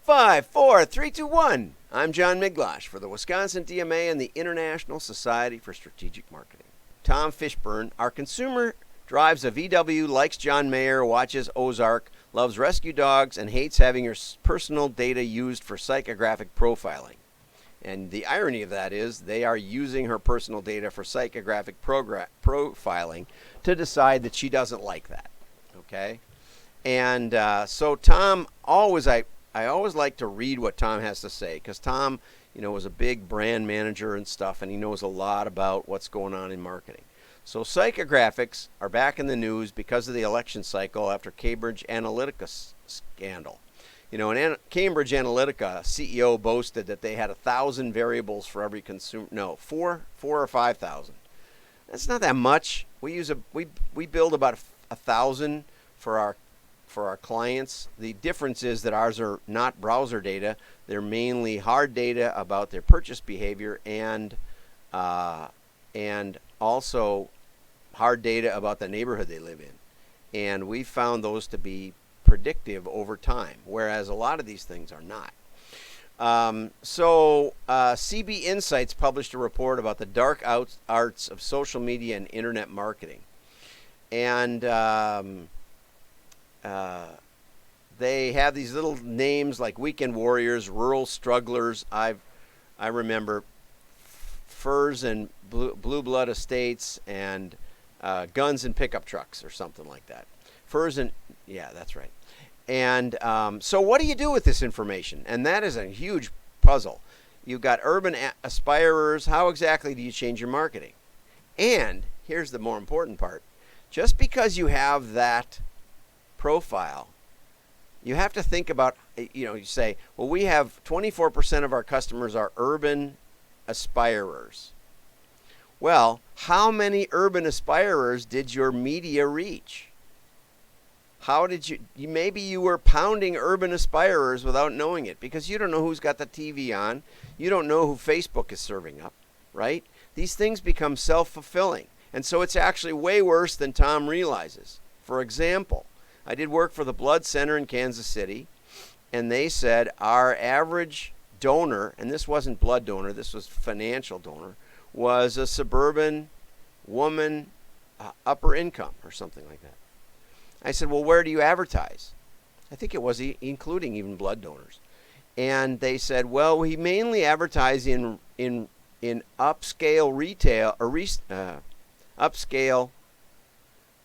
5, 4, 3, 2, 1. I'm John Miglosh for the Wisconsin DMA and the International Society for Strategic Marketing. Tom Fishburne, our consumer, drives a VW, likes John Mayer, watches Ozark, loves rescue dogs, and hates having her personal data used for psychographic profiling. And the irony of that is they are using her personal data for psychographic profiling to decide that she doesn't like that. Okay? And so Tom I always like to read what Tom has to say, because Tom, was a big brand manager and stuff, and he knows a lot about what's going on in marketing. So psychographics are back in the news because of the election cycle after Cambridge Analytica scandal. In Cambridge Analytica, CEO boasted that they had 1,000 variables for every consumer. No, 4 or 5,000. That's not that much. We build about 1,000 for our clients. The difference is that ours are not browser data. They're mainly hard data about their purchase behavior and also hard data about the neighborhood they live in. And we found those to be predictive over time, whereas a lot of these things are not. CB Insights published a report about the dark arts of social media and internet marketing. And they have these little names like weekend warriors, rural strugglers. I remember furs and blue blood estates and guns and pickup trucks or something like that. Furs and yeah, that's right. And so what do you do with this information? And that is a huge puzzle. You've got urban aspirers. How exactly do you change your marketing? And here's the more important part. Just because you have that profile, you have to think about, you say, well, we have 24% of our customers are urban aspirers. Well, how many urban aspirers did your media reach? How did maybe you were pounding urban aspirers without knowing it, because you don't know who's got the TV on. You don't know who Facebook is serving up, right? These things become self-fulfilling. And so it's actually way worse than Tom realizes. For example, I did work for the Blood Center in Kansas City, and they said our average donor, and this wasn't blood donor, this was financial donor, was a suburban woman, upper income or something like that. I said, well, where do you advertise? I think it was including even blood donors. And they said, well, we mainly advertise in upscale retail or upscale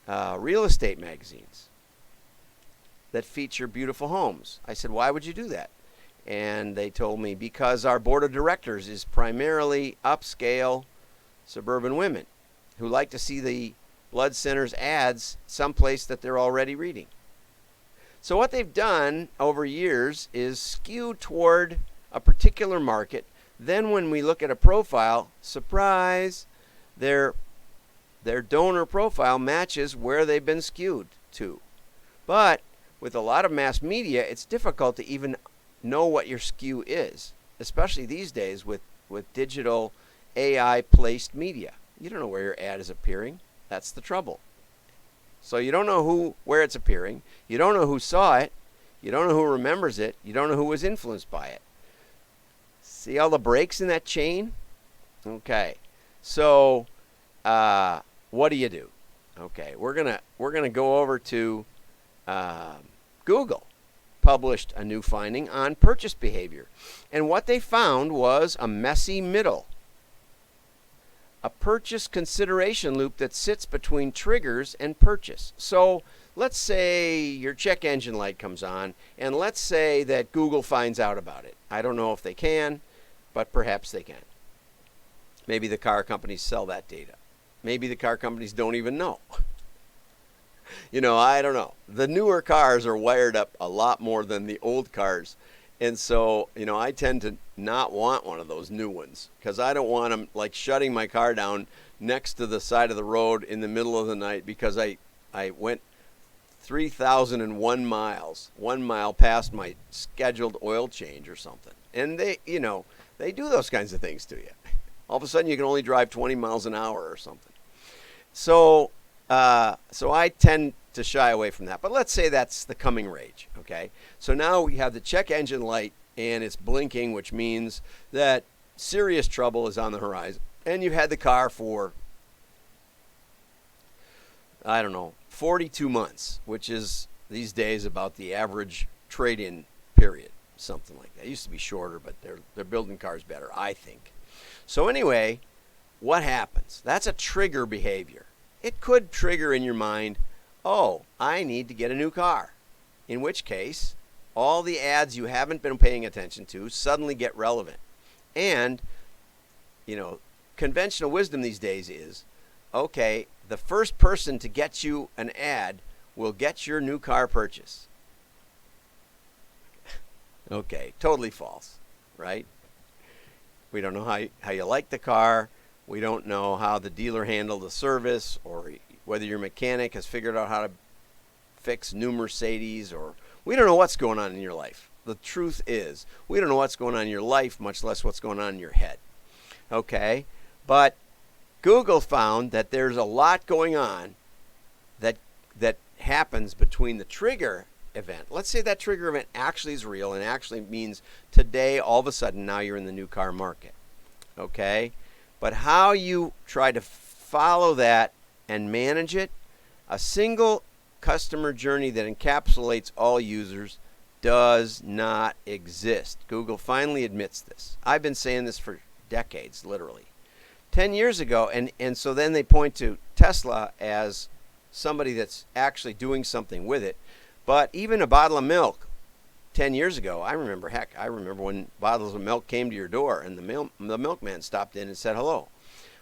real estate magazines that feature beautiful homes. I said, why would you do that? And they told me, because our board of directors is primarily upscale suburban women who like to see the Blood Center's ads someplace that they're already reading. So what they've done over years is skew toward a particular market. Then when we look at a profile, surprise, their donor profile matches where they've been skewed to. But with a lot of mass media, it's difficult to even know what your skew is, especially these days with digital AI-placed media. You don't know where your ad is appearing. That's the trouble. So you don't know where it's appearing. You don't know who saw it. You don't know who remembers it. You don't know who was influenced by it. See all the breaks in that chain? Okay. So what do you do? Okay, we're gonna go over to Google. Published a new finding on purchase behavior, and what they found was a messy middle. A purchase consideration loop that sits between triggers and purchase. So let's say your check engine light comes on, and let's say that Google finds out about it. I don't know if they can, but perhaps they can. Maybe the car companies sell that data. Maybe the car companies don't even know. I don't know. The newer cars are wired up a lot more than the old cars. And so, I tend to not want one of those new ones, because I don't want them like shutting my car down next to the side of the road in the middle of the night because I went 3,001 miles, 1 mile past my scheduled oil change or something. And they do those kinds of things to you. All of a sudden you can only drive 20 miles an hour or something. So I tend to shy away from that. But let's say that's the coming rage, okay? So now we have the check engine light, and it's blinking, which means that serious trouble is on the horizon. And you've had the car for, I don't know, 42 months, which is these days about the average trade-in period, something like that. It used to be shorter, but they're building cars better, I think. So anyway, what happens? That's a trigger behavior. It could trigger in your mind, oh, I need to get a new car. In which case, all the ads you haven't been paying attention to suddenly get relevant. And, conventional wisdom these days is, okay, the first person to get you an ad will get your new car purchase. Okay, totally false, right? We don't know how you like the car. We don't know how the dealer handled the service, or whether your mechanic has figured out how to fix new Mercedes, or we don't know what's going on in your life. The truth is, we don't know what's going on in your life, much less what's going on in your head. Okay? But Google found that there's a lot going on that happens between the trigger event. Let's say that trigger event actually is real and actually means today, all of a sudden, now you're in the new car market. Okay? But how you try to follow that and manage it, a single customer journey that encapsulates all users does not exist. Google finally admits this. I've been saying this for decades, literally. 10 years ago, and so then they point to Tesla as somebody that's actually doing something with it. But even a bottle of milk 10 years ago, I remember when bottles of milk came to your door and the milkman stopped in and said hello.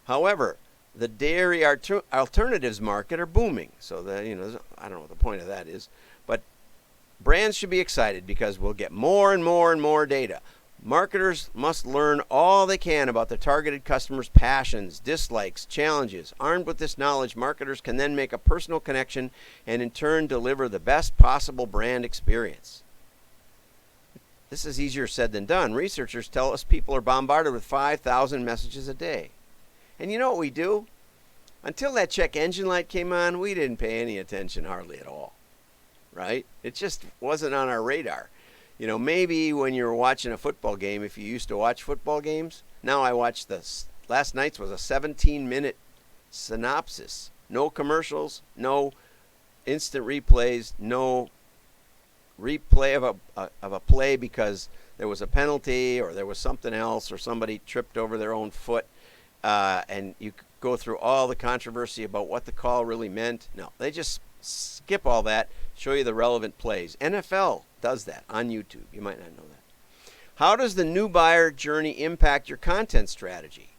However, the dairy alternatives market are booming. So I don't know what the point of that is, but brands should be excited because we'll get more and more and more data. Marketers must learn all they can about the targeted customers' passions, dislikes, challenges. Armed with this knowledge, marketers can then make a personal connection and in turn deliver the best possible brand experience. This is easier said than done. Researchers tell us people are bombarded with 5,000 messages a day. And you know what we do? Until that check engine light came on, we didn't pay any attention hardly at all. Right? It just wasn't on our radar. Maybe when you were watching a football game, if you used to watch football games, now I watched last night's was a 17-minute synopsis. No commercials, no instant replays, no replay of a play because there was a penalty or there was something else or somebody tripped over their own foot, and you go through all the controversy about what the call really meant. No, they just skip all that, show you the relevant plays. NFL does that on YouTube. You might not know that. How does the new buyer journey impact your content strategy?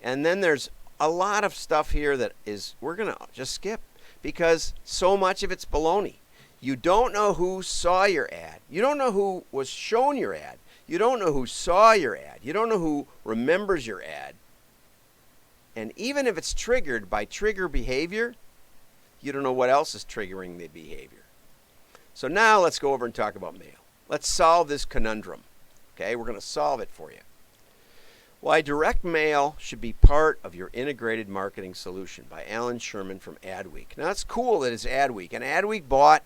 And then there's a lot of stuff here that we're going to just skip because so much of it's baloney. You don't know who saw your ad. You don't know who was shown your ad. You don't know who saw your ad. You don't know who remembers your ad. And even if it's triggered by trigger behavior, you don't know what else is triggering the behavior. So now let's go over and talk about mail. Let's solve this conundrum. Okay, we're going to solve it for you. Why direct mail should be part of your integrated marketing solution by Alan Sherman from Adweek. Now it's cool that it's Adweek, and Adweek bought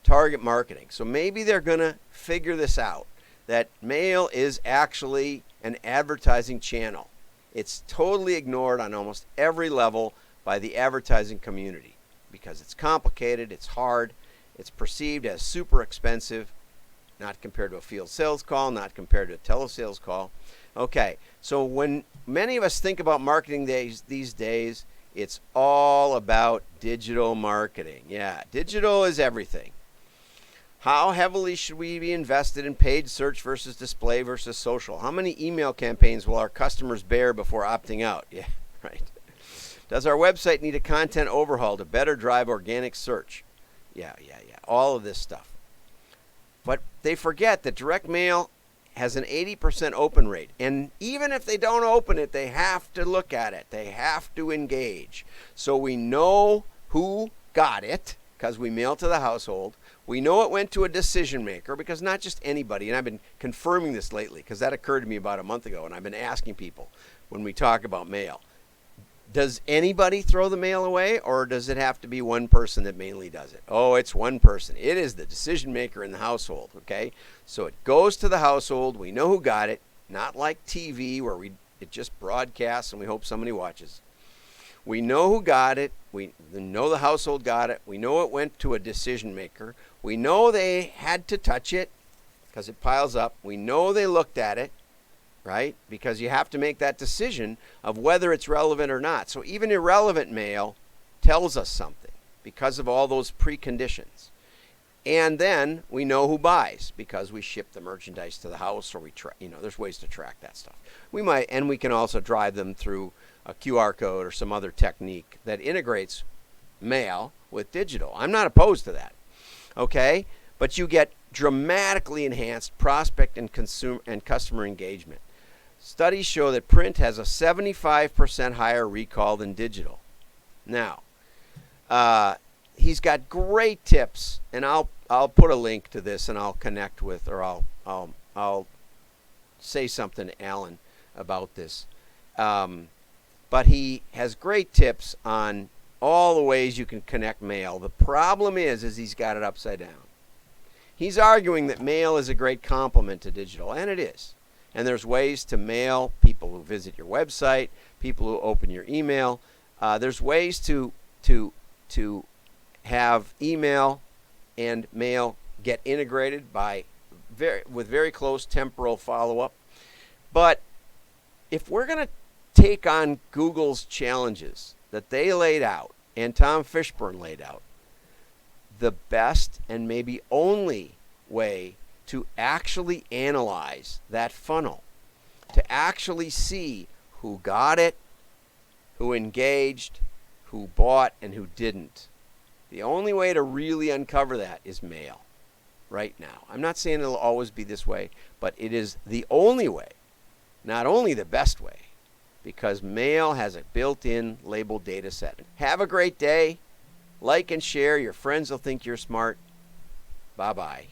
Target Marketing. So maybe they're going to figure this out, that mail is actually an advertising channel. It's totally ignored on almost every level by the advertising community because it's complicated, it's hard, it's perceived as super expensive, not compared to a field sales call, not compared to a telesales call. Okay, so when many of us think about marketing these days, it's all about digital marketing. Yeah, digital is everything. How heavily should we be invested in paid search versus display versus social? How many email campaigns will our customers bear before opting out? Yeah, right. Does our website need a content overhaul to better drive organic search? Yeah. All of this stuff. But they forget that direct mail has an 80% open rate. And even if they don't open it, they have to look at it. They have to engage. So we know who got it because we mail to the household. We know it went to a decision maker because not just anybody, and I've been confirming this lately because that occurred to me about a month ago, and I've been asking people when we talk about mail. Does anybody throw the mail away, or does it have to be one person that mainly does it? Oh, it's one person. It is the decision maker in the household, okay? So it goes to the household. We know who got it, not like TV where it just broadcasts and we hope somebody watches. We know who got it. We know the household got it. We know it went to a decision maker. We know they had to touch it because it piles up. We know they looked at it. Right? Because you have to make that decision of whether it's relevant or not. So even irrelevant mail tells us something because of all those preconditions. And then we know who buys because we ship the merchandise to the house, or there's ways to track that stuff. We can also drive them through a QR code or some other technique that integrates mail with digital. I'm not opposed to that. Okay? But you get dramatically enhanced prospect and customer engagement. Studies show that print has a 75% higher recall than digital. Now, he's got great tips, and I'll put a link to this, and I'll connect with, or I'll say something to Alan about this. But he has great tips on all the ways you can connect mail. The problem is he's got it upside down. He's arguing that mail is a great complement to digital, and it is. And there's ways to mail people who visit your website, people who open your email. There's ways to have email and mail get integrated with very close temporal follow-up. But if we're going to take on Google's challenges that they laid out and Tom Fishburne laid out, the best and maybe only way to actually analyze that funnel, to actually see who got it, who engaged, who bought, and who didn't. The only way to really uncover that is mail right now. I'm not saying it'll always be this way, but it is the only way, not only the best way, because mail has a built-in labeled data set. Have a great day. Like and share. Your friends will think you're smart. Bye-bye.